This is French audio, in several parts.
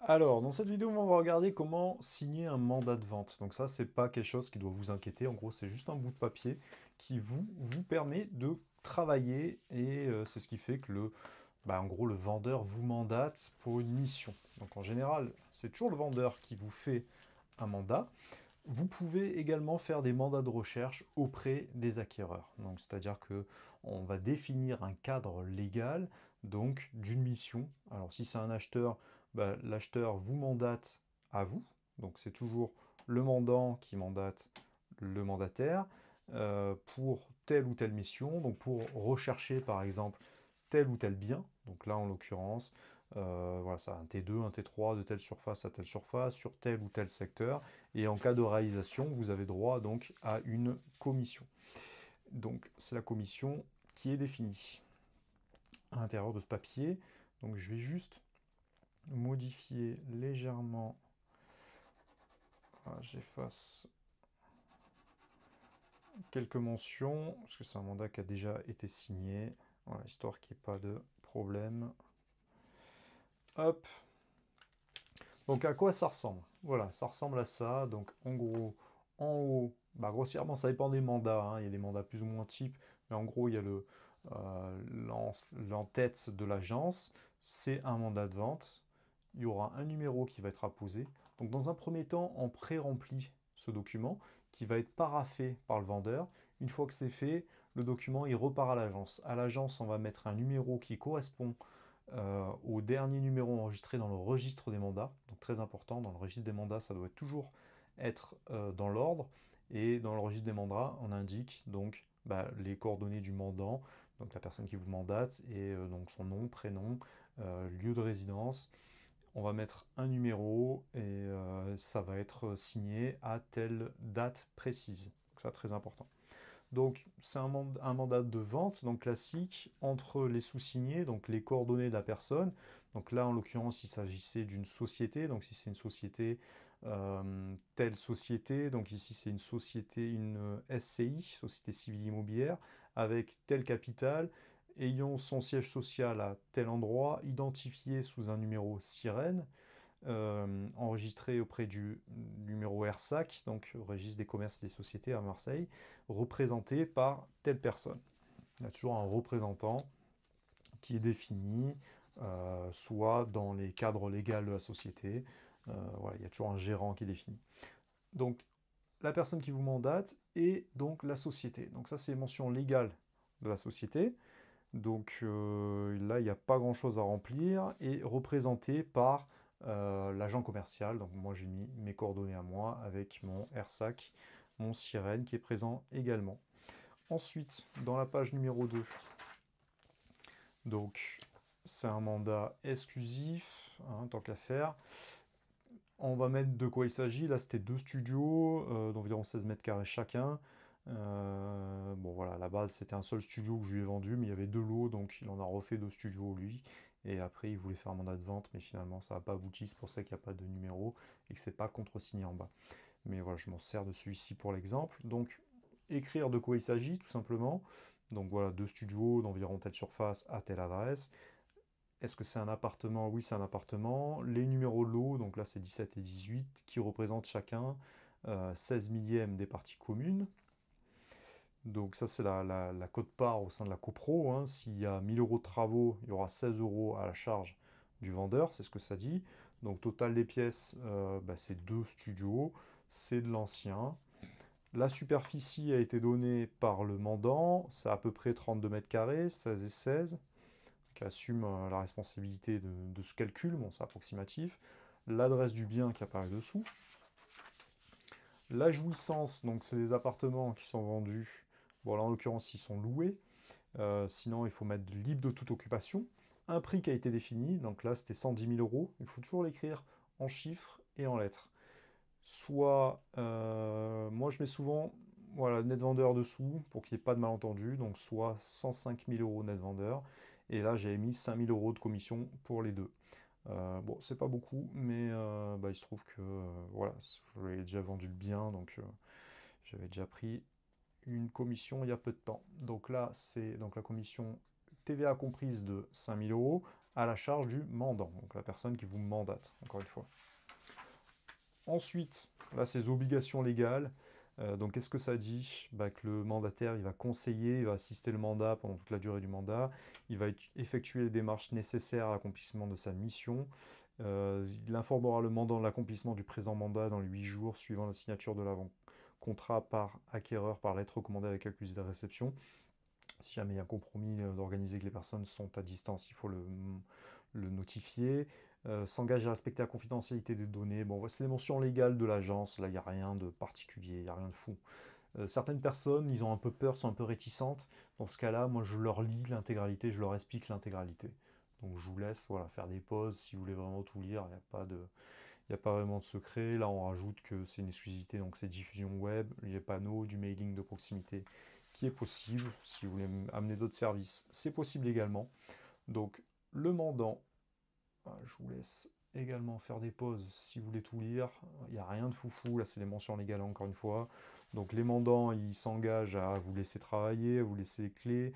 Alors, dans cette vidéo, on va regarder comment signer un mandat de vente. Donc ça, c'est pas quelque chose qui doit vous inquiéter. En gros, c'est juste un bout de papier qui vous permet de travailler et c'est ce qui fait que en gros, le vendeur vous mandate pour une mission. Donc en général, c'est toujours le vendeur qui vous fait un mandat. Vous pouvez également faire des mandats de recherche auprès des acquéreurs. Donc, c'est-à-dire que on va définir un cadre légal donc d'une mission. Alors, si c'est un acheteur, l'acheteur vous mandate à vous. Donc, c'est toujours le mandant qui mandate le mandataire pour telle ou telle mission. Donc, pour rechercher par exemple tel ou tel bien. Donc là, en l'occurrence, voilà, ça, un T2, un T3 de telle surface à telle surface, sur tel ou tel secteur. Et en cas de réalisation, vous avez droit donc à une commission. Donc c'est la commission qui est définie à l'intérieur de ce papier. Donc je vais juste modifier légèrement. Voilà, j'efface quelques mentions, parce que c'est un mandat qui a déjà été signé. Voilà, histoire qu'il n'y ait pas de problème. Hop. Donc à quoi ça ressemble? Voilà, ça ressemble à ça. Donc en gros, en haut, grossièrement, ça dépend des mandats, hein. Il y a des mandats plus ou moins types, mais en gros, il y a l'en-tête de l'agence, c'est un mandat de vente. Il y aura un numéro qui va être apposé. Donc dans un premier temps, on pré-remplit ce document qui va être paraphé par le vendeur. Une fois que c'est fait, le document il repart à l'agence. À l'agence, on va mettre un numéro qui correspond au dernier numéro enregistré dans le registre des mandats. Donc très important, dans le registre des mandats, ça doit toujours être dans l'ordre. Et dans le registre des mandats, on indique donc les coordonnées du mandant, donc la personne qui vous mandate, et donc son nom, prénom, lieu de résidence. On va mettre un numéro et ça va être signé à telle date précise. Donc ça, très important. Donc c'est un mandat de vente donc classique entre les sous-signés, donc les coordonnées de la personne. Donc là en l'occurrence il s'agissait d'une société, donc si c'est une société, telle société, donc ici c'est une société, une SCI, Société Civile Immobilière, avec tel capital, ayant son siège social à tel endroit, identifié sous un numéro sirène, enregistré auprès du numéro RSAC, donc Registre des commerces et des sociétés à Marseille, représenté par telle personne. Il y a toujours un représentant qui est défini, soit dans les cadres légaux de la société. Voilà, il y a toujours un gérant qui est défini. Donc la personne qui vous mandate et donc la société. Donc ça c'est mention légale de la société. Donc là, il n'y a pas grand-chose à remplir et représenté par l'agent commercial. Donc moi, j'ai mis mes coordonnées à moi avec mon RSAC, mon sirène qui est présent également. Ensuite, dans la page numéro 2, donc c'est un mandat exclusif, hein, tant qu'à faire. On va mettre de quoi il s'agit. Là, c'était deux studios d'environ 16 mètres carrés chacun. Bon voilà, à la base c'était un seul studio que je lui ai vendu, mais il y avait deux lots, donc il en a refait deux studios lui. Et après il voulait faire un mandat de vente, mais finalement ça n'a pas abouti, c'est pour ça qu'il n'y a pas de numéro et que c'est pas contresigné en bas. Mais voilà, je m'en sers de celui-ci pour l'exemple. Donc écrire de quoi il s'agit tout simplement. Donc voilà, deux studios d'environ telle surface à telle adresse. Est-ce que c'est un appartement? Oui, c'est un appartement. Les numéros de lot, donc là c'est 17 et 18, qui représentent chacun 16 millièmes des parties communes. Donc ça c'est la quote-part au sein de la copro, hein. S'il y a 1000 euros de travaux, il y aura 16 euros à la charge du vendeur, c'est ce que ça dit. Donc total des pièces, c'est deux studios, c'est de l'ancien. La superficie a été donnée par le mandant, c'est à peu près 32 mètres carrés, 16 et 16, qui assume la responsabilité de ce calcul, bon c'est approximatif. L'adresse du bien qui apparaît dessous. La jouissance, donc c'est des appartements qui sont vendus, bon là en l'occurrence ils sont loués. Sinon, il faut mettre libre de toute occupation. Un prix qui a été défini, donc là c'était 110 000 euros. Il faut toujours l'écrire en chiffres et en lettres. Soit, moi je mets souvent, voilà, net vendeur dessous pour qu'il n'y ait pas de malentendu. Donc soit 105 000 euros net vendeur. Et là j'avais mis 5 000 euros de commission pour les deux. Bon, c'est pas beaucoup, mais il se trouve que voilà, j'avais déjà vendu le bien, donc j'avais déjà pris une commission il y a peu de temps. Donc là, c'est donc la commission TVA comprise de 5 000 euros, à la charge du mandant, donc la personne qui vous mandate, encore une fois. Ensuite, là, ces obligations légales. Donc, qu'est-ce que ça dit? Que le mandataire, il va conseiller, il va assister le mandat pendant toute la durée du mandat, il va effectuer les démarches nécessaires à l'accomplissement de sa mission, il informera le mandant de l'accomplissement du présent mandat dans les 8 jours suivant la signature de l'avant-contrat par acquéreur par lettre recommandée avec accusé de réception. Si jamais il y a un compromis d'organiser que les personnes sont à distance, il faut le notifier. S'engage à respecter la confidentialité des données. Bon, c'est les mentions légales de l'agence. Là, il n'y a rien de particulier, il n'y a rien de fou. Certaines personnes, ils ont un peu peur, sont un peu réticentes. Dans ce cas-là, moi, je leur lis l'intégralité, je leur explique l'intégralité. Donc, je vous laisse voilà, faire des pauses si vous voulez vraiment tout lire. Il n'y a pas vraiment de secret. Là, on rajoute que c'est une exclusivité, donc c'est diffusion web, les panneaux, du mailing de proximité qui est possible. Si vous voulez amener d'autres services, c'est possible également. Donc, le mandant, je vous laisse également faire des pauses si vous voulez tout lire. Il n'y a rien de foufou, là c'est les mentions légales encore une fois. Donc les mandants, ils s'engagent à vous laisser travailler, à vous laisser les clés,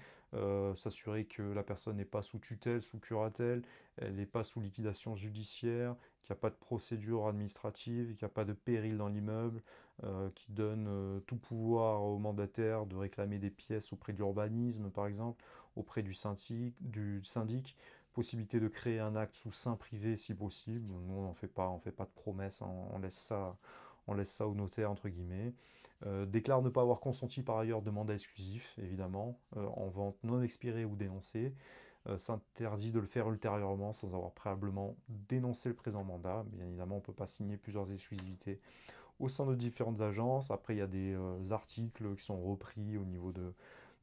s'assurer que la personne n'est pas sous tutelle, sous curatelle, elle n'est pas sous liquidation judiciaire, qu'il n'y a pas de procédure administrative, qu'il n'y a pas de péril dans l'immeuble, qui donne tout pouvoir au mandataire de réclamer des pièces auprès de l'urbanisme par exemple, auprès du syndic, possibilité de créer un acte sous seing privé si possible. Nous, on fait pas de promesses, hein, on laisse ça au notaire entre guillemets. Déclare ne pas avoir consenti par ailleurs de mandat exclusif, évidemment, en vente non expirée ou dénoncée. S'interdit de le faire ultérieurement sans avoir préalablement dénoncé le présent mandat. Bien évidemment, on ne peut pas signer plusieurs exclusivités au sein de différentes agences. Après, il y a des articles qui sont repris au niveau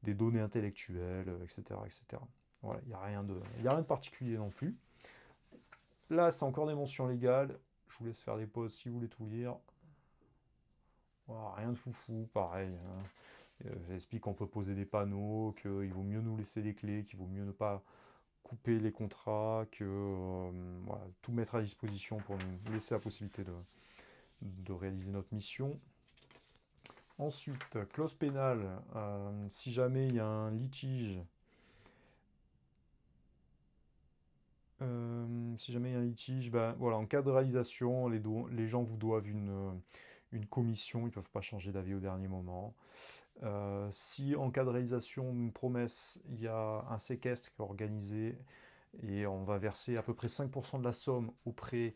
des données intellectuelles, etc., etc. Voilà, il n'y a rien de particulier non plus. Là, c'est encore des mentions légales. Je vous laisse faire des pauses si vous voulez tout lire. Voilà, rien de foufou, pareil, hein. J'explique qu'on peut poser des panneaux, qu'il vaut mieux nous laisser les clés, qu'il vaut mieux ne pas couper les contrats, que voilà, tout mettre à disposition pour nous laisser la possibilité de réaliser notre mission. Ensuite, clause pénale, si jamais il y a un litige, voilà, en cas de réalisation, les gens vous doivent une commission, ils ne peuvent pas changer d'avis au dernier moment. Si en cas de réalisation d'une promesse, il y a un séquestre qui est organisé et on va verser à peu près 5% de la somme auprès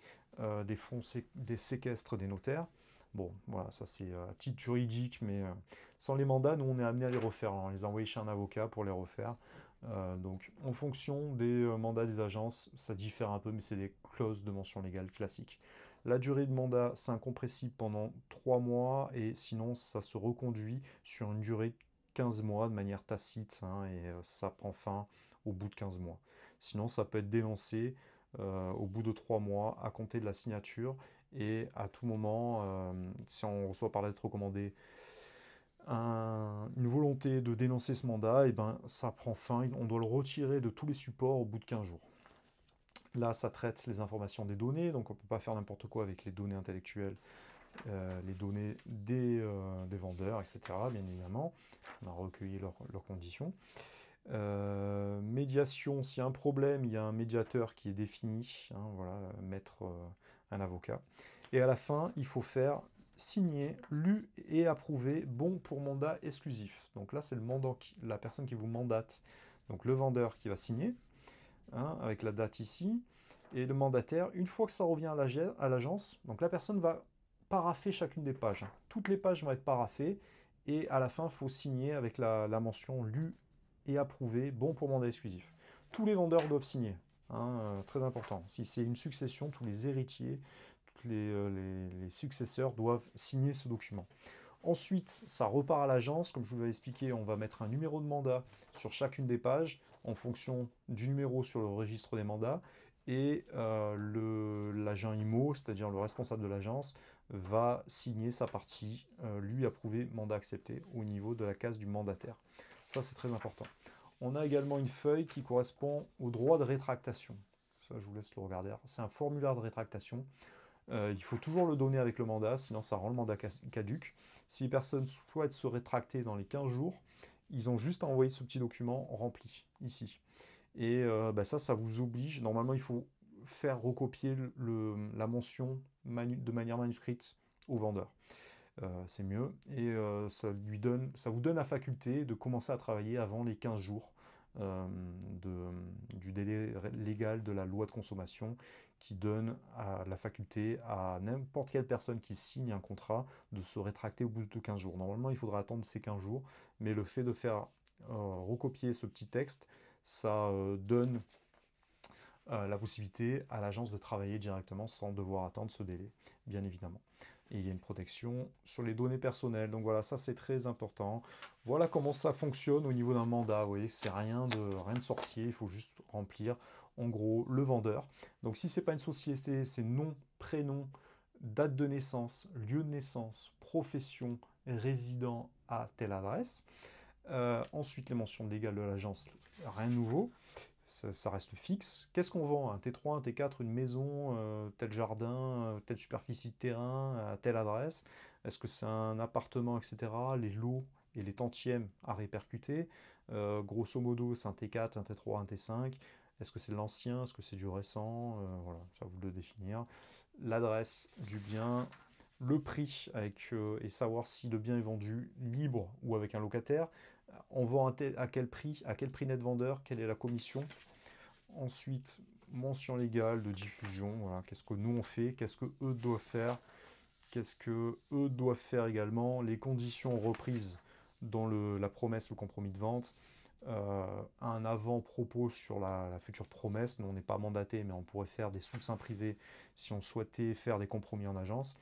des fonds des séquestres des notaires. Bon, voilà, ça c'est à titre juridique, mais sans les mandats, nous on est amené à les refaire. On les envoie chez un avocat pour les refaire. Donc en fonction des mandats des agences, ça diffère un peu, mais c'est des clauses de mention légale classiques. La durée de mandat, c'est incompressible pendant 3 mois et sinon ça se reconduit sur une durée de 15 mois de manière tacite, hein, et ça prend fin au bout de 15 mois. Sinon ça peut être dénoncé au bout de 3 mois à compter de la signature et à tout moment, si on reçoit par lettre recommandée une volonté de dénoncer ce mandat, et ben, ça prend fin, on doit le retirer de tous les supports au bout de 15 jours. Là, ça traite les informations des données, donc on ne peut pas faire n'importe quoi avec les données intellectuelles, les données des vendeurs, etc. Bien évidemment, on a recueilli leurs conditions. Médiation, s'il y a un problème, il y a un médiateur qui est défini, hein, voilà, mettre un avocat. Et à la fin, il faut faire signer, lu et approuver bon pour mandat exclusif. Donc là, c'est le mandant, la personne qui vous mandate, donc le vendeur qui va signer, hein, avec la date ici, et le mandataire, une fois que ça revient à l'agence, donc la personne va paraffer chacune des pages, hein. Toutes les pages vont être paraffées, et à la fin, il faut signer avec la mention lu et approuvé, bon pour mandat exclusif. Tous les vendeurs doivent signer, hein, très important. Si c'est une succession, tous les héritiers, tous les successeurs doivent signer ce document. Ensuite, ça repart à l'agence. Comme je vous l'avais expliqué, on va mettre un numéro de mandat sur chacune des pages en fonction du numéro sur le registre des mandats. Et l'agent IMO, c'est-à-dire le responsable de l'agence, va signer sa partie, lui approuver mandat accepté au niveau de la case du mandataire. Ça, c'est très important. On a également une feuille qui correspond au droit de rétractation. Ça, je vous laisse le regarder. C'est un formulaire de rétractation. Il faut toujours le donner avec le mandat, sinon ça rend le mandat caduc. Si les personnes souhaitent se rétracter dans les 15 jours, ils ont juste à envoyer ce petit document rempli, ici. Et ça vous oblige, normalement il faut faire recopier la mention de manière manuscrite au vendeur. C'est mieux. Et ça vous donne la faculté de commencer à travailler avant les 15 jours euh, du délai légal de la loi de consommation qui donne la faculté à n'importe quelle personne qui signe un contrat de se rétracter au bout de 15 jours. Normalement, il faudra attendre ces 15 jours, mais le fait de faire recopier ce petit texte, ça donne la possibilité à l'agence de travailler directement sans devoir attendre ce délai, bien évidemment. Et il y a une protection sur les données personnelles. Donc voilà, ça c'est très important. Voilà comment ça fonctionne au niveau d'un mandat. Vous voyez, c'est rien de sorcier, il faut juste remplir en gros le vendeur. Donc si c'est pas une société, c'est nom, prénom, date de naissance, lieu de naissance, profession, résident à telle adresse. Ensuite, les mentions légales de l'agence, rien de nouveau. Ça reste fixe. Qu'est-ce qu'on vend? Un T3, un T4, une maison, tel jardin, telle superficie de terrain, à telle adresse? Est-ce que c'est un appartement, etc.? Les lots et les tantièmes à répercuter. Grosso modo, c'est un T4, un T3, un T5. Est-ce que c'est de l'ancien? Est-ce que c'est du récent? Voilà, ça vous le définir. L'adresse du bien, le prix et savoir si le bien est vendu libre ou avec un locataire. On vend à quel prix net vendeur, quelle est la commission. Ensuite, mention légale de diffusion, voilà, qu'est-ce que nous on fait, qu'est-ce que eux doivent faire, qu'est-ce que eux doivent faire également, les conditions reprises dans la promesse, le compromis de vente, un avant-propos sur la future promesse. Nous on n'est pas mandaté, mais on pourrait faire des sous-seins privés si on souhaitait faire des compromis en agence,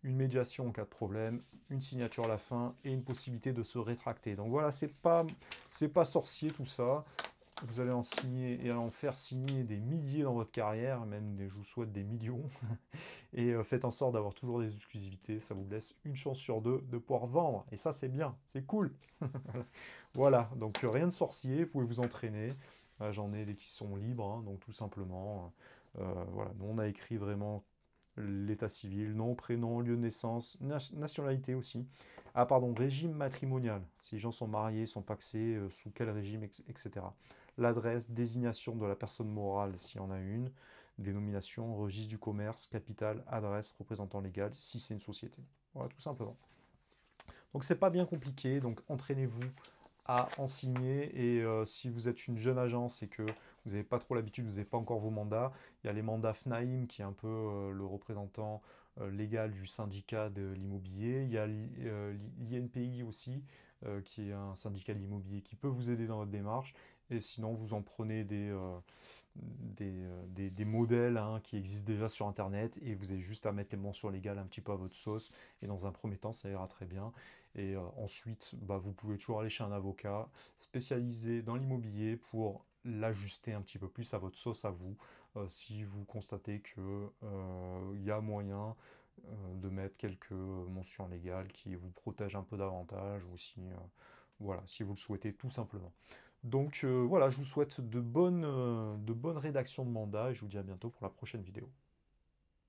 une médiation en cas de problème, une signature à la fin et une possibilité de se rétracter. Donc voilà, c'est pas sorcier tout ça. Vous allez en signer et en faire signer des milliers dans votre carrière, même je vous souhaite des millions. Et faites en sorte d'avoir toujours des exclusivités, ça vous laisse une chance sur deux de pouvoir vendre. Et ça c'est bien, c'est cool. Voilà, donc rien de sorcier, vous pouvez vous entraîner. J'en ai des qui sont libres, hein, donc tout simplement. Voilà, nous on a écrit vraiment l'état civil, nom, prénom, lieu de naissance, nationalité aussi. Ah pardon, régime matrimonial, si les gens sont mariés, sont pacsés, sous quel régime, etc. L'adresse, désignation de la personne morale, s'il y en a une, dénomination, registre du commerce, capital, adresse, représentant légal, si c'est une société. Voilà, tout simplement. Donc c'est pas bien compliqué, donc entraînez-vous à en signer. Et si vous êtes une jeune agence et que vous n'avez pas trop l'habitude, vous n'avez pas encore vos mandats, il y a les mandats FNAIM qui est un peu le représentant légal du syndicat de l'immobilier. Il y a l'INPI aussi qui est un syndicat de l'immobilier qui peut vous aider dans votre démarche. Et sinon, vous en prenez des modèles hein, qui existent déjà sur Internet et vous avez juste à mettre les mentions légales un petit peu à votre sauce. Et dans un premier temps, ça ira très bien. Et ensuite, vous pouvez toujours aller chez un avocat spécialisé dans l'immobilier pour l'ajuster un petit peu plus à votre sauce à vous, si vous constatez que y a moyen de mettre quelques mentions légales qui vous protègent un peu davantage, ou si, voilà, si vous le souhaitez tout simplement. Donc voilà, je vous souhaite de bonnes rédactions de mandat et je vous dis à bientôt pour la prochaine vidéo.